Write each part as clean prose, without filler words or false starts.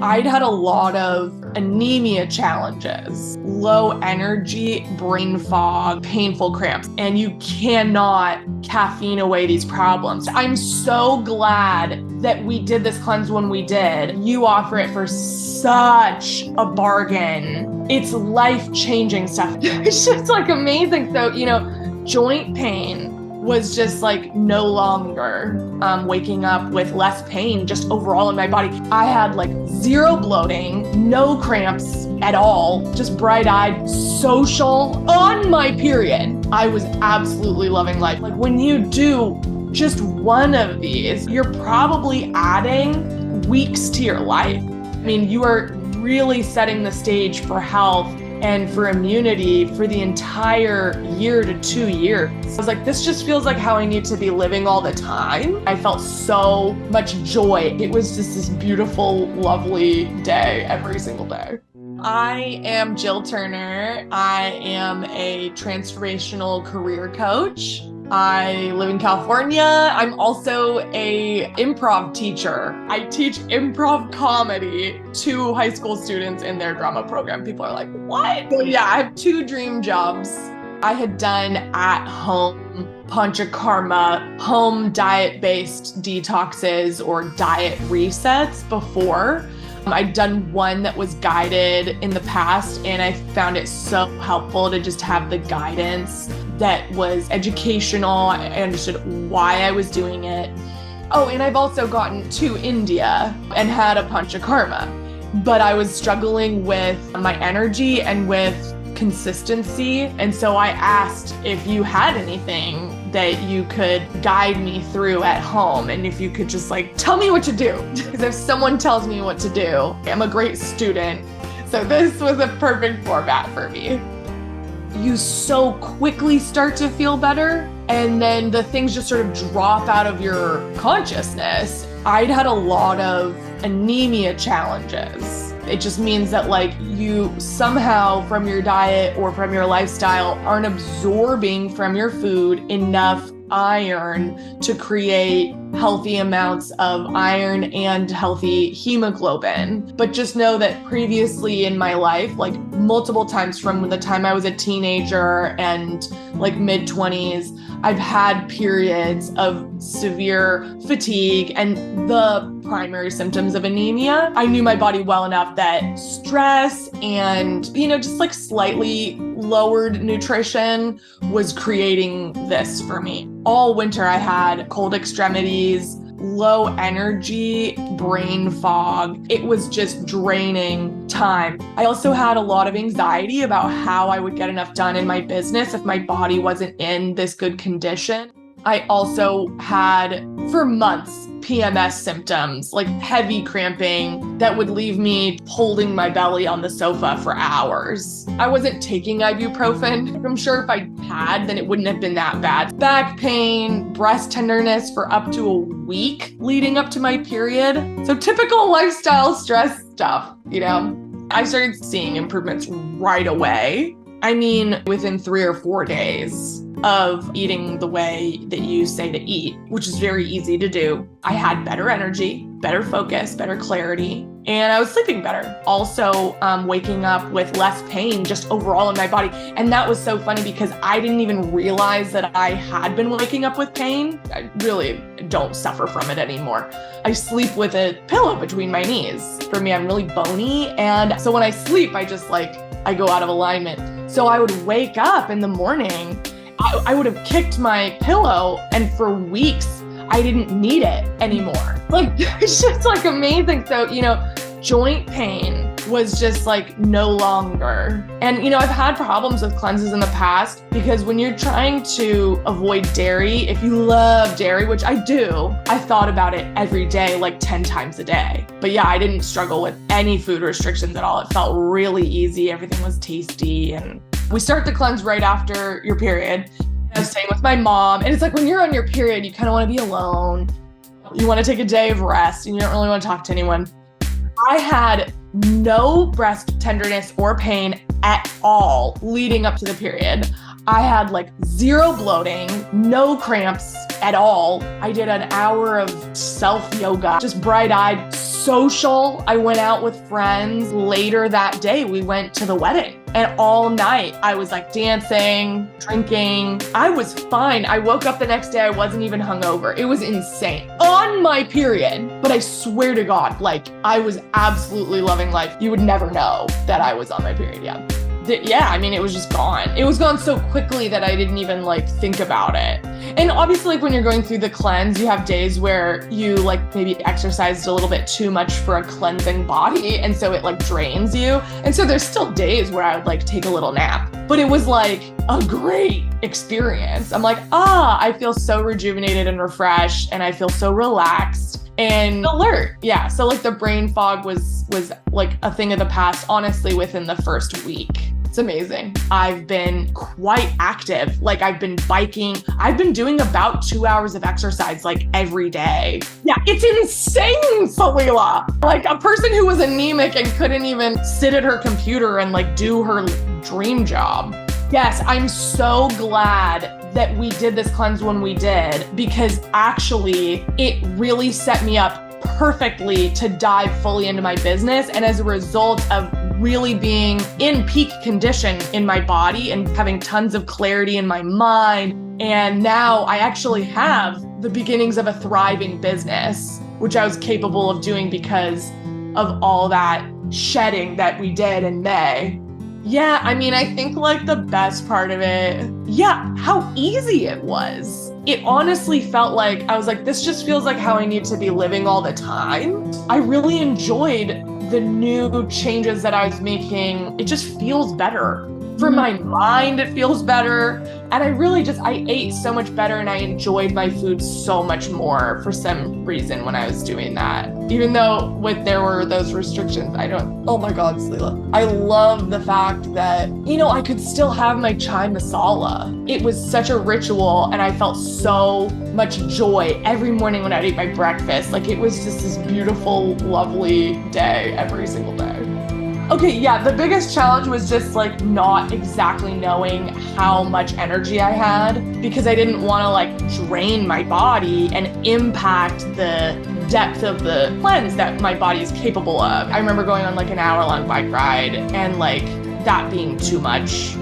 I'd had a lot of anemia challenges, low energy, brain fog, painful cramps, and you cannot caffeine away these problems. I'm so glad that we did this cleanse when we did. You offer it for such a bargain. It's life-changing stuff. It's just like amazing. So, joint pain was just like no longer waking up with less pain just overall in my body. I had like zero bloating, no cramps at all, just bright-eyed, social on my period. I was absolutely loving life. Like when you do just one of these, you're probably adding weeks to your life. I mean, you are really setting the stage for health and for immunity for the entire year to 2 years. I was like, this just feels like how I need to be living all the time. I felt so much joy. It was just this beautiful, lovely day every single day. I am Jill Turner. I am a transformational career coach. I live in California. I'm also a improv teacher. I teach improv comedy to high school students in their drama program. People are like, what? So yeah, I have 2 dream jobs. I had done At Home Panchakarma, home diet-based detoxes or diet resets before. I'd done one that was guided in the past, and I found it so helpful to just have the guidance that was educational. I understood why I was doing it. Oh, and I've also gotten to India and had a Panchakarma, but I was struggling with my energy and with consistency. And so I asked if you had anything that you could guide me through at home, and if you could just like tell me what to do. Because if someone tells me what to do, I'm a great student. So this was a perfect format for me. You so quickly start to feel better, and then the things just sort of drop out of your consciousness. I'd had a lot of anemia challenges. It just means that like you somehow from your diet or from your lifestyle aren't absorbing from your food enough iron to create healthy amounts of iron and healthy hemoglobin. But just know that previously in my life, like multiple times from the time I was a teenager and like mid-20s, I've had periods of severe fatigue and the primary symptoms of anemia. I knew my body well enough that stress and, just like slightly lowered nutrition was creating this for me. All winter I had cold extremities, low energy, brain fog. It was just draining time. I also had a lot of anxiety about how I would get enough done in my business if my body wasn't in this good condition. I also had, for months, PMS symptoms, like heavy cramping that would leave me holding my belly on the sofa for hours. I wasn't taking ibuprofen. I'm sure if I had, then it wouldn't have been that bad. Back pain, breast tenderness for up to a week leading up to my period. So typical lifestyle stress stuff, I started seeing improvements right away. I mean, within 3 or 4 days of eating the way that you say to eat, which is very easy to do. I had better energy, better focus, better clarity, and I was sleeping better. Also, waking up with less pain just overall in my body. And that was so funny because I didn't even realize that I had been waking up with pain. I really don't suffer from it anymore. I sleep with a pillow between my knees. For me, I'm really bony. And so when I sleep, I go out of alignment. So I would wake up in the morning, I would have kicked my pillow, and for weeks, I didn't need it anymore. Like, it's just like amazing. So, joint pain was just like no longer. And, I've had problems with cleanses in the past because when you're trying to avoid dairy, if you love dairy, which I do, I thought about it every day, like 10 times a day. But yeah, I didn't struggle with any food restrictions at all. It felt really easy. Everything was tasty. And we start the cleanse right after your period. I was staying with my mom. And it's like when you're on your period, you kind of want to be alone. You want to take a day of rest and you don't really want to talk to anyone. I had no breast tenderness or pain at all leading up to the period. I had like zero bloating, no cramps at all. I did an hour of self-yoga, just bright-eyed, social. I went out with friends. Later that day, we went to the wedding. And all night, I was like dancing, drinking. I was fine. I woke up the next day, I wasn't even hungover. It was insane. On my period. But I swear to God, like I was absolutely loving life. You would never know that I was on my period, yeah, I mean, it was just gone. It was gone so quickly that I didn't even like think about it. And obviously, like when you're going through the cleanse, you have days where you like maybe exercised a little bit too much for a cleansing body. And so it like drains you. And so there's still days where I would like take a little nap, but it was like a great experience. I'm like, I feel so rejuvenated and refreshed, and I feel so relaxed and alert. Yeah. So like the brain fog was like a thing of the past, honestly, within the first week. It's amazing. I've been quite active. Like I've been biking. I've been doing about 2 hours of exercise like every day. Yeah, it's insane, Salila. Like a person who was anemic and couldn't even sit at her computer and like do her dream job. Yes, I'm so glad that we did this cleanse when we did, because actually it really set me up perfectly to dive fully into my business. And as a result of really being in peak condition in my body and having tons of clarity in my mind, and now I actually have the beginnings of a thriving business, which I was capable of doing because of all that shedding that we did in May. Yeah, I mean, I think like the best part of it, how easy it was. It honestly felt like, I was like, this just feels like how I need to be living all the time. I really enjoyed the new changes that I was making. It just feels better. For my mind, it feels better. And I ate so much better, and I enjoyed my food so much more for some reason when I was doing that. Even though there were those restrictions, oh my God, Salila. I love the fact that, I could still have my chai masala. It was such a ritual, and I felt so much joy every morning when I'd eat my breakfast. Like it was just this beautiful, lovely day every single day. Okay, yeah, the biggest challenge was just like not exactly knowing how much energy I had, because I didn't want to like drain my body and impact the depth of the cleanse that my body is capable of. I remember going on like an hour-long bike ride and like that being too much.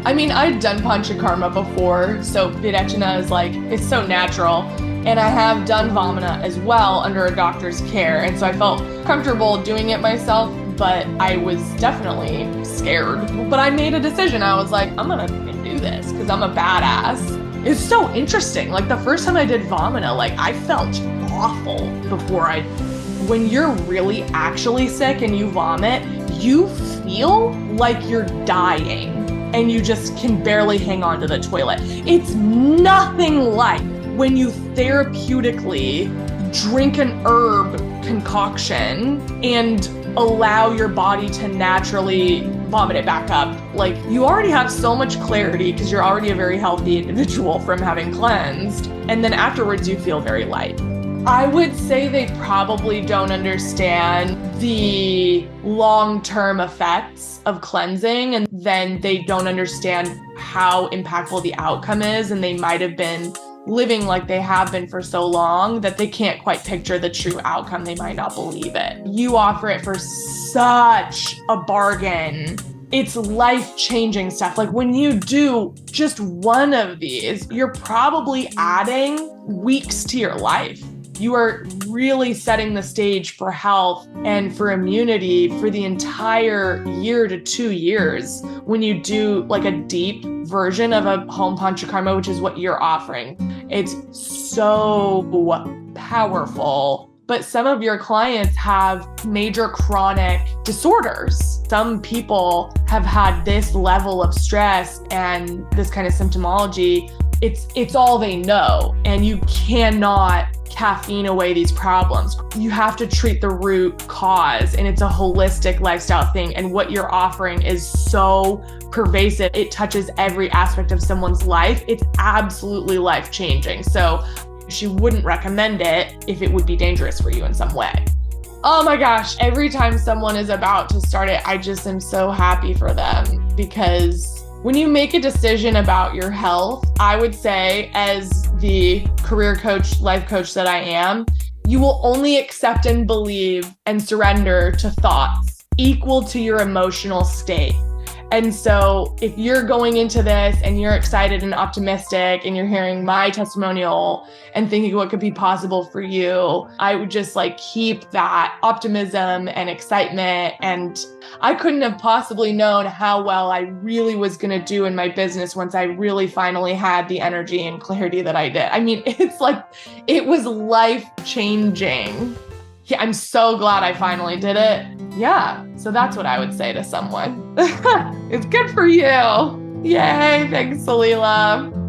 I mean, I'd done Panchakarma before, so Virechana is like, it's so natural. And I have done Vamana as well under a doctor's care. And so I felt comfortable doing it myself, but I was definitely scared. But I made a decision. I was like, I'm gonna do this because I'm a badass. It's so interesting. Like the first time I did Vamana, like I felt awful when you're really actually sick and you vomit, you feel like you're dying and you just can barely hang on to the toilet. It's nothing like when you therapeutically drink an herb concoction and allow your body to naturally vomit it back up. Like you already have so much clarity because you're already a very healthy individual from having cleansed. And then afterwards you feel very light. I would say they probably don't understand the long-term effects of cleansing, and then they don't understand how impactful the outcome is, and they might have been living like they have been for so long that they can't quite picture the true outcome. They might not believe it. You offer it for such a bargain. It's life-changing stuff. Like when you do just one of these, you're probably adding weeks to your life. You are really setting the stage for health and for immunity for the entire year to 2 years when you do like a deep version of a home panchakarma, which is what you're offering. It's so powerful. But some of your clients have major chronic disorders. Some people have had this level of stress and this kind of symptomology. It's all they know, and you cannot caffeine away these problems. You have to treat the root cause, and it's a holistic lifestyle thing. And what you're offering is so pervasive. It touches every aspect of someone's life. It's absolutely life-changing. So she wouldn't recommend it if it would be dangerous for you in some way. Oh my gosh, every time someone is about to start it, I just am so happy for them, because When you make a decision about your health, I would say, as the career coach, life coach that I am, you will only accept and believe and surrender to thoughts equal to your emotional state. And so if you're going into this and you're excited and optimistic and you're hearing my testimonial and thinking what could be possible for you, I would just keep that optimism and excitement. And I couldn't have possibly known how well I really was going to do in my business once I really finally had the energy and clarity that I did. I mean, it was life-changing. Yeah, I'm so glad I finally did it. Yeah, so that's what I would say to someone. It's good for you. Yay, thanks, Salila.